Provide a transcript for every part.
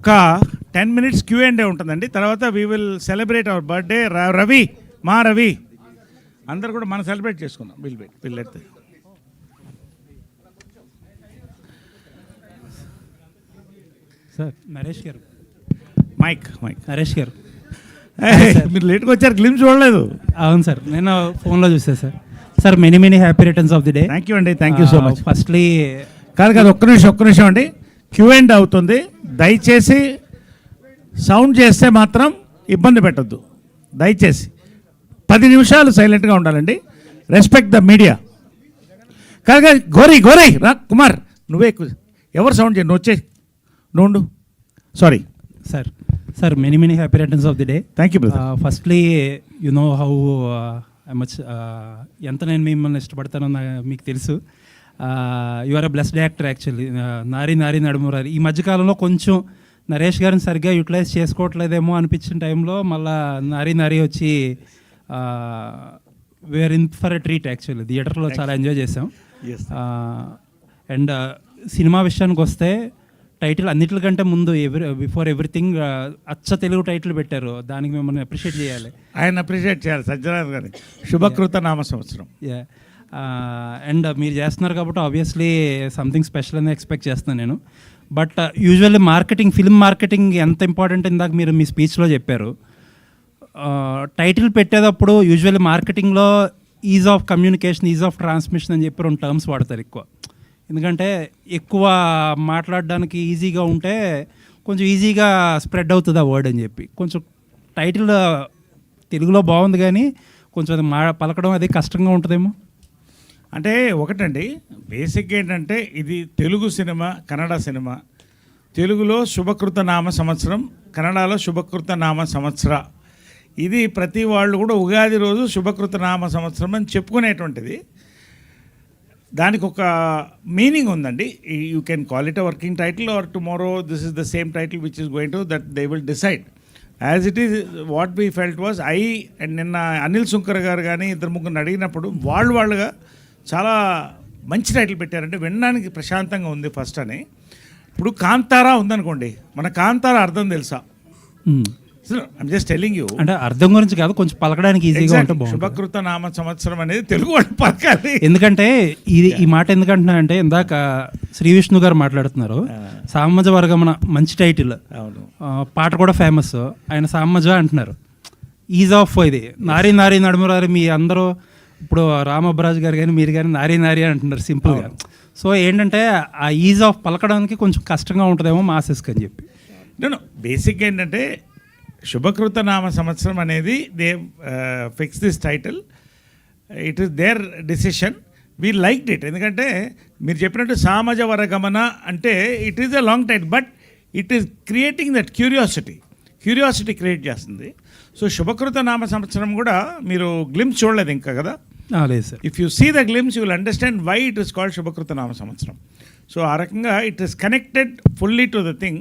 ఒక 10 minutes Q&A ఉంటుందండి. తర్వాత we will celebrate our birthday. Ravi అందరు కూడా మనం సెలబ్రేట్ చేసుకుందాం. వీళ్ళెడితే సార్ నరేష్ గారు, మైక్ నరేష్ గారు మీరు లేట్గా వచ్చారు, గ్లిమ్స్ చూడలేదు. అవును సార్, నేను ఫోన్లో చూసాను సార్. Sir many happy returns of the day. Thank you అండి, thank you so much. Firstly కాదు ఒక్క నిమిషం అండి. Q&A అవుతుంది, దయచేసి సౌండ్ చేస్తే మాత్రం ఇబ్బంది పెట్టద్దు. దయచేసి 10 నిమిషాలు సైలెంట్గా ఉండాలండి. Respect the media. కాదు గోరీ రా కుమార్, నువ్వే ఎక్కువ ఎవరు సౌండ్ చేయండి, నువ్వు వచ్చేయి, నువ్వు sorry sir many happy returns of the day. Thank you brother. Firstly you know how much ఎంత నేను మిమ్మల్ని ఇష్టపడతానో మీకు తెలుసు. You are a blessed actor actually. Nari Nadumurari ఈ మధ్యకాలంలో కొంచెం నరేష్ గారిని సరిగ్గా యూటిలైజ్ చేసుకోవట్లేదేమో అనిపించిన టైంలో మళ్ళీ నారీ వచ్చి we're in for a treat. Actually థియేటర్లో చాలా ఎంజాయ్ చేసాం. అండ్ సినిమా విషయానికి వస్తే టైటిల్ అన్నిటికంటే ముందు బిఫోర్ ఎవ్రీథింగ్ అచ్చ తెలుగు టైటిల్ పెట్టారు, దానికి మిమ్మల్ని అప్రిషియేట్ చేయాలి. ఆయన అప్రిషియేట్ చేయాలి సజ్జనార్ గారి శుభకృత నామ సంవత్సరం. అండ్ మీరు చేస్తున్నారు కాబట్టి ఆబ్వియస్లీ సంథింగ్ స్పెషల్ అని ఎక్స్పెక్ట్ చేస్తున్నాను నేను. బట్ యూజువల్లీ ఫిల్మ్ మార్కెటింగ్ ఎంత ఇంపార్టెంట్ ఇందాక మీరు మీ స్పీచ్లో చెప్పారు. టైటిల్ పెట్టేటప్పుడు యూజువల్లీ మార్కెటింగ్లో ease of communication, ease of transmission అని చెప్పి 2 టర్మ్స్ వాడతారు ఎక్కువ. ఎందుకంటే ఎక్కువ మాట్లాడడానికి ఈజీగా ఉంటే కొంచెం ఈజీగా స్ప్రెడ్ అవుతుంది ఆ వర్డ్ అని చెప్పి. కొంచెం టైటిల్ తెలుగులో బాగుంది కానీ కొంచెం అది పలకడం అది కష్టంగా ఉంటుందేమో. అంటే ఒకటండి, బేసిక్ ఏంటంటే ఇది తెలుగు సినిమా, కన్నడ సినిమా. తెలుగులో శుభకృత నామ సంవత్సరం, కన్నడలో శుభకృత నామ సంవత్సర. ఇది ప్రతి వాళ్ళు కూడా ఉగాది రోజు శుభకృత నామ సంవత్సరం అని చెప్పుకునేటువంటిది. దానికి ఒక మీనింగ్ ఉందండి. You can call it a working title or tomorrow this is the same title which is going to that they will decide. As it is what we felt was and నిన్న అనిల్ సుంకర్ గారు కానీ 2-3 అడిగినప్పుడు వాళ్ళుగా చాలా మంచి title పెట్టారంటే వినడానికి ప్రశాంతంగా ఉంది ఫస్ట్ అని. ఇప్పుడు కాంతారా ఉందనుకోండి, మన కాంతారా అర్థం తెలుసా? I'm just telling you. అంటే అర్థం గురించి కాదు, కొంచెం పలకడానికి ఈజీగా ఉంటుంది. శుభకృత నామ సంవత్సరం అనేది తెలుగు వాళ్ళు పలకాలి. ఎందుకంటే ఈ మాట ఎందుకంటున్నానంటే ఇందాక శ్రీ విష్ణు గారు మాట్లాడుతున్నారు. సామజ వర్గమన మంచి టైటిల్, పాట కూడా ఫేమస్. ఆయన సామజ అంటున్నారు. ఈజ్ ఆఫ్ ఇది నారీ నడుమురారి. మీ అందరూ ఇప్పుడు రామబ్రాజ్ గారు కానీ మీరు కానీ నారీ అంటున్నారు సింపుల్గా. సో ఏంటంటే ఆ ఈజ్ ఆఫ్ పలకడానికి కొంచెం కష్టంగా ఉంటుందేమో మాసెస్కి అని చెప్పి. నేను బేసిక్గా ఏంటంటే శుభకృత నామ సంవత్సరం అనేది they fix this title. It is their decision. We liked it. ఎందుకంటే మీరు చెప్పినట్టు సామజ వరగమన అంటే it is a long title, but it is creating that curiosity create చేస్తుంది. సో శుభకృత నామ సంవత్సరం కూడా మీరు గ్లిమ్స్ చూడలేదు ఇంకా కదా? లేదు sir. If you see the glimpse you will understand why it is called Shubhakrutha నామ సంవత్సరం. సో ఆ రకంగా it is connected fully to the thing.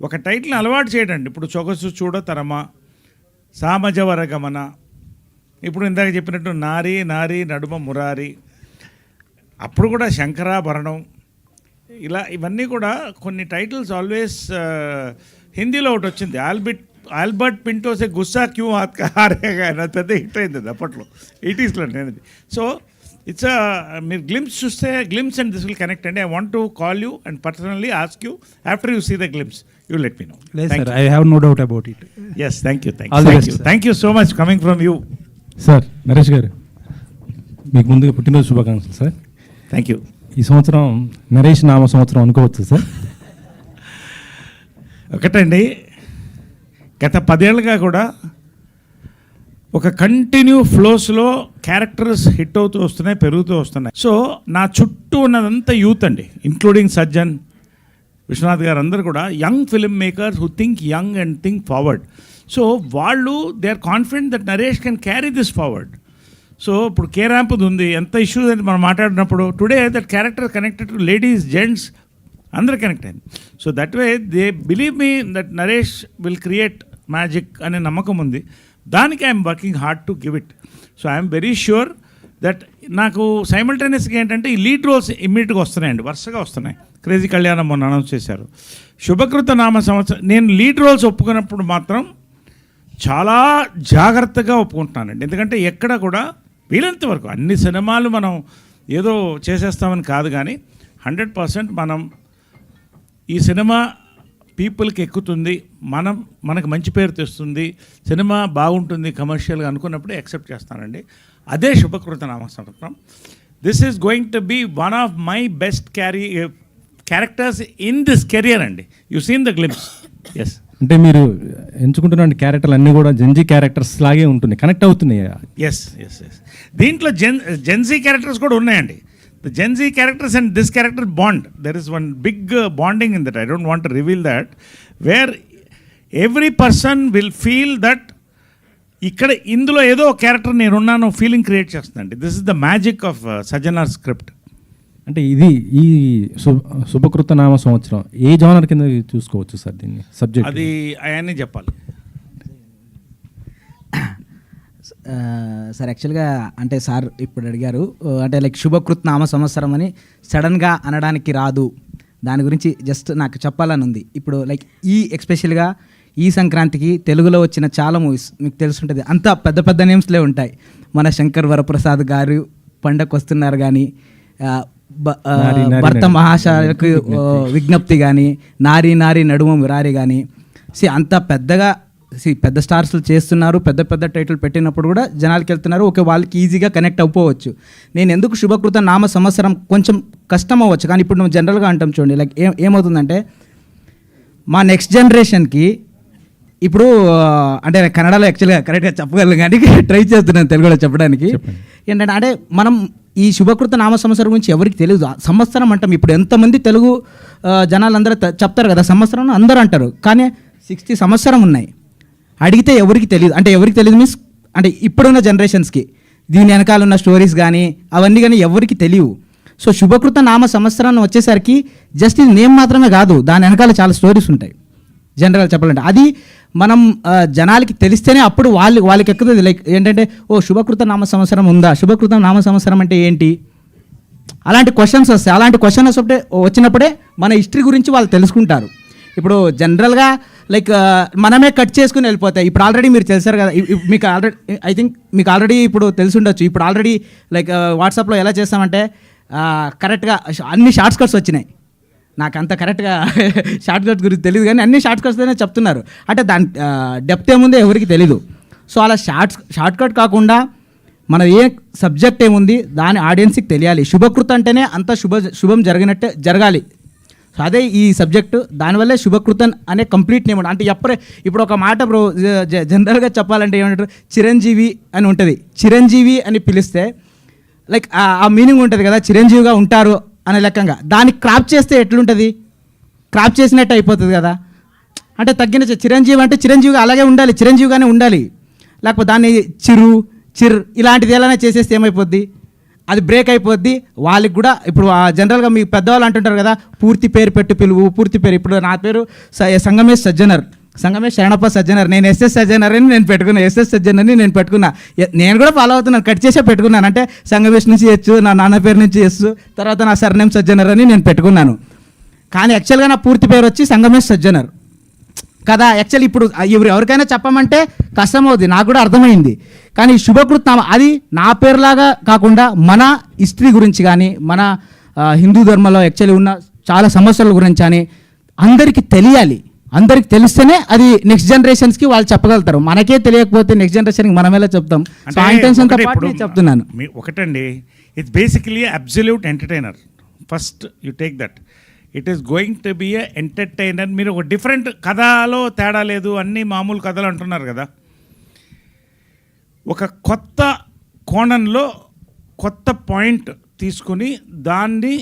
ఒక టైటిల్ని అలవాటు చేయడండి. ఇప్పుడు చొగసు చూడ తరమ, సామజ వరగమన, ఇప్పుడు ఇందాక చెప్పినట్టు నారీ నడుమ మురారి, అప్పుడు కూడా శంకరాభరణం, ఇలా ఇవన్నీ కూడా కొన్ని టైటిల్స్ ఆల్వేస్. హిందీలో ఒకటి వచ్చింది, ఆల్బర్ట్ పింటోసే గుస్సా క్యూ హారేగా, పెద్ద హిట్ అయింది అప్పట్లో 80sలో అనేది. సో ఇట్స్ మీరు గ్లిమ్స్ చూస్తే glimpse and this will connect అండి. I want to call you and personally ask you after you see the glimpse you let me know. I have no doubt about it. Yes, thank you so much coming from you. Sir Naresh garu, మీకు ముందుగా పుట్టినరోజు శుభాకాంక్షలు sir. Thank you. ఈ సంవత్సరం నరేష్ నామ సంవత్సరం అనుకోవచ్చు sir? ఒకటండి, గత 10 ఏళ్ళుగా కూడా ఒక కంటిన్యూ ఫ్లోస్లో క్యారెక్టర్స్ హిట్ అవుతూ వస్తున్నాయి, పెరుగుతూ వస్తున్నాయి. సో నా చుట్టూ ఉన్నదంతా యూత్ అండి, ఇంక్లూడింగ్ సజ్జన్, విశ్వనాథ్ గారు, అందరూ కూడా young film makers who think young and think forward. So వాళ్ళు they are confident that Naresh can carry this forward. So ఇప్పుడు కే ర్యాంప్ది ఉంది, ఎంత ఇష్యూస్ అని మనం మాట్లాడినప్పుడు today that character connected to ladies, gents, అందరు కనెక్ట్ అయింది. So that way they believe me that Naresh will create magic అనే నమ్మకం ఉంది. దానికి I'm working hard to give it. So I'm very sure that నాకు సైమల్టేనియస్గా ఏంటంటే ఈ లీడ్ రోల్స్ ఇమ్మీడియట్గా వస్తున్నాయండి, వరుసగా వస్తున్నాయి. క్రేజీ కళ్యాణం మొన్న అనౌన్స్ చేశారు. శుభకృత నామ సంవత్సరం నేను లీడ్ రోల్స్ ఒప్పుకున్నప్పుడు మాత్రం చాలా జాగ్రత్తగా ఒప్పుకుంటున్నానండి. ఎందుకంటే ఎక్కడ కూడా వీలంత వరకు అన్ని సినిమాలు మనం ఏదో చేసేస్తామని కాదు, కానీ 100% మనం ఈ సినిమా పీపుల్కి ఎక్కుతుంది, మనకు మంచి పేరు తెస్తుంది, సినిమా బాగుంటుంది కమర్షియల్గా అనుకున్నప్పుడే యాక్సెప్ట్ చేస్తానండి. అదే శుభకృత నామ సంవత్సరం. This is going to be one of my best characters in this career అండి. You seen the glimpse. Yes, అంటే మీరు ఎంచుకుంటున్న క్యారెక్టర్లు అన్నీ కూడా జెన్జీ క్యారెక్టర్స్ లాగే ఉంటున్నాయి, కనెక్ట్ అవుతున్నాయి. ఎస్ ఎస్ ఎస్ దీంట్లో జెన్జీ క్యారెక్టర్స్ కూడా ఉన్నాయండి. The Gen Z characters and this character bond. There is one big bonding in that. I don't want to reveal that. Where every person will feel that ఇక్కడ ఇందులో ఏదో character నేనున్నాను feeling create చేస్తుందండి. This is the magic of Sajjanar script. అంటే ఇది ఈ శుభకృత నామ సంవత్సరం ఏ జానర్ కింద చూసుకోవచ్చు సార్ దీన్ని సబ్జెక్ట్? అది ఆయనే చెప్పాలి. సార్ యాక్చువల్గా అంటే సార్ ఇప్పుడు అడిగారు అంటే లైక్ శుభకృత్ నామ సంవత్సరం అని సడన్గా అనడానికి రాదు, దాని గురించి జస్ట్ నాకు చెప్పాలని ఉంది. ఇప్పుడు లైక్ ఎక్స్పెషల్గా ఈ సంక్రాంతికి తెలుగులో వచ్చిన చాలా మూవీస్ మీకు తెలుసుంటుంది, అంతా పెద్ద పెద్ద నేమ్స్లే ఉంటాయి. మన శంకర్ వరప్రసాద్ గారు పండగకు వస్తున్నారు కానీ, భర్త మహాశయులకు విజ్ఞప్తి కానీ, నారీ నారీ నడుమ మురారి కానీ, అంత పెద్దగా పెద్ద స్టార్స్లు చేస్తున్నారు, పెద్ద పెద్ద టైటిల్ పెట్టినప్పుడు కూడా జనాలకి వెళ్తున్నారు. ఓకే, వాళ్ళకి ఈజీగా కనెక్ట్ అయిపోవచ్చు. నేను ఎందుకు శుభకృత నామ సంవత్సరం కొంచెం కష్టం అవ్వచ్చు, కానీ ఇప్పుడు నువ్వు జనరల్గా అంటాం చూడండి, లైక్ ఏమవుతుందంటే మా నెక్స్ట్ జనరేషన్కి ఇప్పుడు అంటే కన్నడలో యాక్చువల్గా కరెక్ట్గా చెప్పగలను కానీ ట్రై చేస్తున్నాను తెలుగులో చెప్పడానికి. ఏంటంటే అంటే మనం ఈ శుభకృత నామ సంవత్సరం గురించి ఎవరికి తెలియదు. సంవత్సరం అంటాం, ఇప్పుడు ఎంతమంది తెలుగు జనాలందరూ చెప్తారు కదా సంవత్సరం అందరూ అంటారు, కానీ 60 సంవత్సరం ఉన్నాయి. అడిగితే ఎవరికి తెలియదు, అంటే ఎవరికి తెలియదు మీన్స్ అంటే ఇప్పుడున్న జనరేషన్స్కి దీని వెనకాల ఉన్న స్టోరీస్ కానీ అవన్నీ కానీ ఎవరికి తెలియవు. సో శుభకృత నామ సంవత్సరాన్ని వచ్చేసరికి జస్ట్ ఇది నేమ్ మాత్రమే కాదు, దాని వెనకాల చాలా స్టోరీస్ ఉంటాయి. జనరల్గా చెప్పాలంటే అది మనం జనాలకి తెలిస్తేనే అప్పుడు వాళ్ళకి ఎక్కుతుంది. లైక్ ఏంటంటే ఓ శుభకృత నామ సంవత్సరం ఉందా, శుభకృత నామ సంవత్సరం అంటే ఏంటి, అలాంటి క్వశ్చన్స్ వస్తాయి. అలాంటి క్వశ్చన్స్ వచ్చినప్పుడే మన హిస్టరీ గురించి వాళ్ళు తెలుసుకుంటారు. ఇప్పుడు జనరల్గా లైక్ మనమే కట్ చేసుకుని వెళ్ళిపోతాయి. ఇప్పుడు ఆల్రెడీ మీరు తెలిసారు కదా, మీకు ఆల్రెడీ ఐ థింక్ మీకు ఆల్రెడీ ఇప్పుడు తెలిసి ఉండొచ్చు. ఇప్పుడు ఆల్రెడీ లైక్ వాట్సాప్లో ఎలా చేస్తామంటే కరెక్ట్గా అన్ని షార్ట్స్ కట్స్ వచ్చినాయి. నాకు అంత కరెక్ట్గా షార్ట్ కట్స్ గురించి తెలియదు, కానీ అన్ని షార్ట్ కట్స్తోనే చెప్తున్నారు. అంటే దాని డెప్త్ ఏముందో ఎవరికి తెలీదు. సో అలా షార్ట్ కట్ కాకుండా మన ఏ సబ్జెక్ట్ ఏముంది దాని ఆడియన్స్కి తెలియాలి. శుభకృత అంటేనే అంత శుభం జరిగినట్టే జరగాలి. సో అదే ఈ సబ్జెక్టు, దానివల్లే శుభకృతన్ అనే కంప్లీట్ నేమ్ ఉంటుంది. ఇప్పుడు ఒక మాట బ్రో జనరల్గా చెప్పాలంటే ఏమంటారు, చిరంజీవి అని ఉంటుంది. చిరంజీవి అని పిలిస్తే లైక్ ఆ మీనింగ్ ఉంటుంది కదా, చిరంజీవిగా ఉంటారు అనే లెక్కగా. దాన్ని క్రాప్ చేస్తే ఎట్లుంటుంది, క్రాప్ చేసినట్టు అయిపోతుంది కదా. అంటే తగ్గిన చిరంజీవి అంటే చిరంజీవిగా అలాగే ఉండాలి, చిరంజీవిగానే ఉండాలి. లేకపోతే దాన్ని చిర్ ఇలాంటిది ఎలా చేసేస్తే ఏమైపోద్ది, అది బ్రేక్ అయిపోద్ది. వాళ్ళకి కూడా ఇప్పుడు జనరల్గా మీ పెద్దవాళ్ళు అంటుంటారు కదా, పూర్తి పేరు పెట్టి పిలువు, పూర్తి పేరు. ఇప్పుడు నా పేరు సంగమేష్ సజ్జనర్, సంగమేష్ శరణప్ప సజ్జనర్. నేను ఎస్ఎస్ సజ్జనర్ అని నేను పెట్టుకున్నా, ఎస్ఎస్ సజ్జనర్ అని నేను పెట్టుకున్నా. నేను కూడా ఫాలో అవుతున్నాను, కట్ చేసే పెట్టుకున్నాను. అంటే సంగమేష్ నుంచి ఎస్, నా నాన్న పేరు నుంచి ఎస్, తర్వాత నా సర్నేమ్ సజ్జనర్ అని నేను పెట్టుకున్నాను. కానీ యాక్చువల్గా నా పూర్తి పేరు వచ్చి సంగమేష్ సజ్జనర్ కదా. యాక్చువల్లీ ఇప్పుడు ఎవరికైనా చెప్పమంటే కష్టం అవుతుంది, నాకు కూడా అర్థమైంది. కానీ శుభకృత్ నామ అది నా పేరులాగా కాకుండా మన హిస్టరీ గురించి కానీ, మన హిందూ ధర్మంలో యాక్చువల్లీ ఉన్న చాలా సమస్యల గురించి అని అందరికీ తెలియాలి. అందరికి తెలిస్తేనే అది నెక్స్ట్ జనరేషన్స్కి వాళ్ళు చెప్పగలుగుతారు. మనకే తెలియకపోతే నెక్స్ట్ జనరేషన్కి మనం ఎలా చెప్తాం? ఆ ఇంటెన్షన్తో పాటు నేను చెప్తున్నాను. ఒకటండి, it's basically absolute entertainer. First you take that, it is going to be a entertainer. మీరు ఒక డిఫరెంట్ కథలో తేడా లేదు, అన్నీ మామూలు కథలు అంటున్నారు కదా. ఒక కొత్త కోణంలో కొత్త పాయింట్ తీసుకుని దాన్ని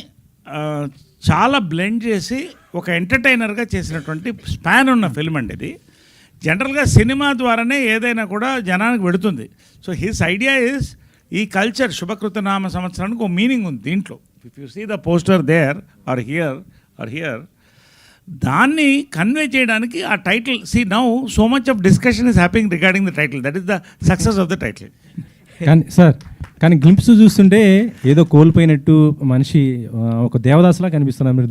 చాలా బ్లెండ్ చేసి ఒక ఎంటర్టైనర్గా చేసినటువంటి స్పాన్ ఉన్న ఫిల్మ్ అండి ఇది. జనరల్గా సినిమా ద్వారానే ఏదైనా కూడా జనానికి పెడుతుంది. సో హిస్ ఐడియా ఈజ్ ఈ కల్చర్ శుభకృత నామ సంవత్సరానికి ఒక మీనింగ్ ఉంది దీంట్లో. If you see the poster there are here దాన్ని కన్వే చేయడానికి ఆ title, see now so much of discussion is happening regarding the title. That is the success of the title. కానీ సార్, కానీ గ్లింప్స్ చూస్తుంటే ఏదో కోల్పోయినట్టు మనిషి ఒక దేవదాసులా కనిపిస్తున్నారు మీరు.